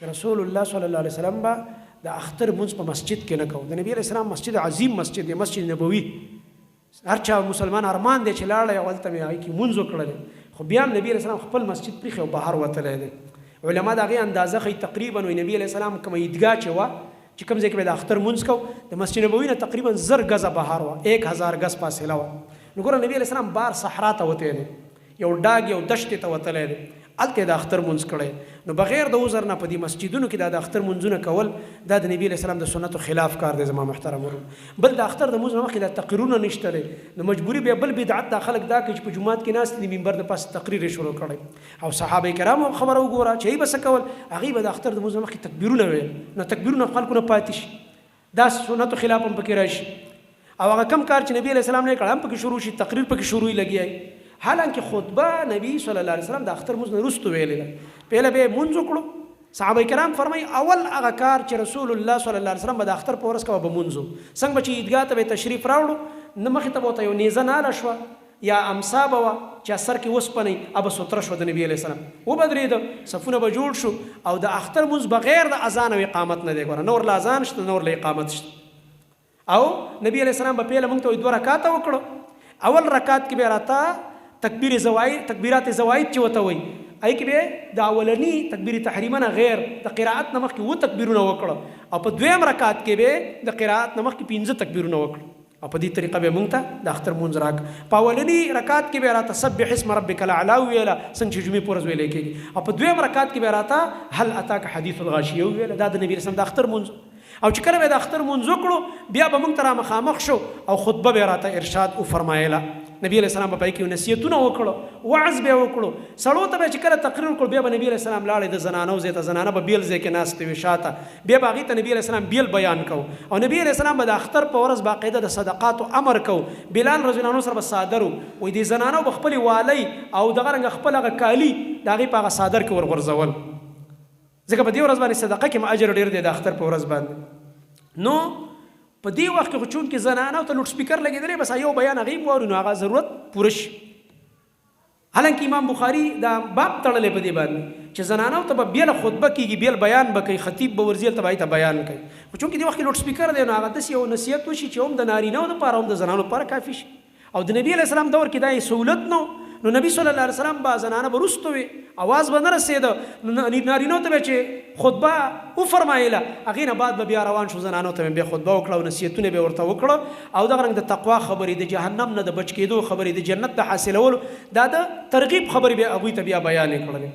رسول الله صلی الله علیه وسلم با د اختر منځ په مسجد کې نه کو. د نبی رسول الله مسجد عظیم مسجد دی، مسجد نبوي. هر چا مسلمان ارمان دی چې لاړ یو ولته مې هغه کې منځ وکړل، خو بیا نبی رسول الله خپل مسجد پرې خو بهر وتلی دی. علما دا غي اندازه خي تقریبا وي نبی علیہ السلام کوم عیدګاه چې وا چې کوم ځای کې د اختر منځ کو د مسجد نبوي نه تقریبا 1000 غزه بهر وا، 1000 غز فاصله وا. نو ګور نبی علیہ السلام بار صحرا ته وته دی، یو ډاګ یو دشت ته وتلی دی، الته د اختر منځ کړي. نو بغیر د عذر نه په دې مسجدونو کې د اختر منځونه کول دا د نبی اسلام د سنتو خلاف کار دی. زما محترم ورو بل د اختر د منځ مخکې د تقریرونه نشته لري، نو مجبوری به بل بدعت د خلک دا کې چې په جمعات کې ناس د منبر د پاس تقریر شروع کړي. او صحابه کرامو خبره وګوره چې بس کول هغه به د اختر د منځ مخکې تکبیرونه ویل، نو تکبیرونه خلکو نه پاتې شي، دا سنتو خلاف هم پکې راشي. او هغه کم کار چې نبی اسلام نه کړه هم پکې شروع شي، تقریر پکې شروع لګي. حالانکه خطبه نبی صلی الله علیه وسلم د اختر منځ نه وروسته ویلې ده، پهله به منځ وکړو. صحابه کرام فرمایي اول هغه کار چې رسول الله صلی الله علیه وسلم د اختر په ورځ کې به منځو څنګه چې عیدګاه ته تشریف راوړو نو مخې ته وته یو نیزه نه شو یا امسا به چې سر کې وسپنی اب ستر شو د نبی علیه السلام و بدرید صفونه به جوړ شو. او د اختر منځ بغیر د اذان او اقامت نه دی، ګوره نور لا اذان شته نور لا اقامت شته. او نبی علیه السلام په پیله موږ ته 2 رکعات وکړو. اول رکعت کې به راته تکبیرات زواید چې وته وي، ای کې به د اولنی تکبیر تحریمه غیر د قرائت نمخ کې و تکبیرونه وکړه، او په دویم رکعت کې به د قرائت نمخ کې 15 تکبیرونه وکړه. او په دې طریقه به مونږ ته د اختر منځ راک. په اولنی رکعت کې به راته سبح اسم ربک الاعلى ویلا څنګه چې جمعې پورز ویل کېږي، او په دویم رکعت کې به راته هل اتاک حدیث الغاشیه ویل. دا د نبی رسول د اختر منځ. او چې کله به د اختر منځ وکړو بیا به مونږ ته را مخامخ شو او خطبه به راته ارشاد او فرمایله. نبی علیہ السلام په پای کې نصیحتونه وکړو، وعظ به وکړو. سړو ته به چې کله تقریر وکړو بیا به نبی علیہ السلام لاړې د زنانو زی ته، زنانه به بیل ځای کې ناستې وي شاته، بیا به هغې ته نبی علیہ السلام بیل بیان کو. او نبی علیہ السلام به د اختر په ورځ باقاعده د صدقاتو امر کو. بلال رضی الله عنه سره به صادر وي، د زنانو به خپل والی او دغه رنګ خپل هغه کالی د هغې په هغه صادر کې ورغورځول، ځکه په دې ورځ باندې صدقه کې اجر ډېر دی د اختر په ورځ باندې. نو په دې وخت کې خو چونکې زنانه ته لوډ سپیکر لګېدلی، بس یو بیان هغې واوري نو هغه ضرورت پوره شي. حالانکه امام بخاري دا باب تړلی په دې باندې چې زنانو ته به بیله خطبه کېږي، بیل بیان به کوي، خطیب به ورځي هلته به هغې ته بیان کوي. خو چونکې دې وخت کې لوډ سپیکر دی نو هغه داسې یو نصیحت وشي چې هم د نارینهو دپاره هم د زنانو لپاره کافي شي. او د نبي علیه السلام دور کې دا سهولت نو نبی صلی الله علیه وسلم با زنانه به رستو وي، आवाज به نه رسېده، نارینهو ته به چې خطبه وفرمایله هغې نه بعد به بیا روان شو، زنانو ته بیا خطبه وکړه او نصیحتونه به ورته وکړه. او دغه رنګ د تقوا خبرې، د جهنم نه د بچ کېدو خبرې، د جنت د حاصلولو دا د ترغیب خبرې به هغوی ته بیا بیانې کړلې.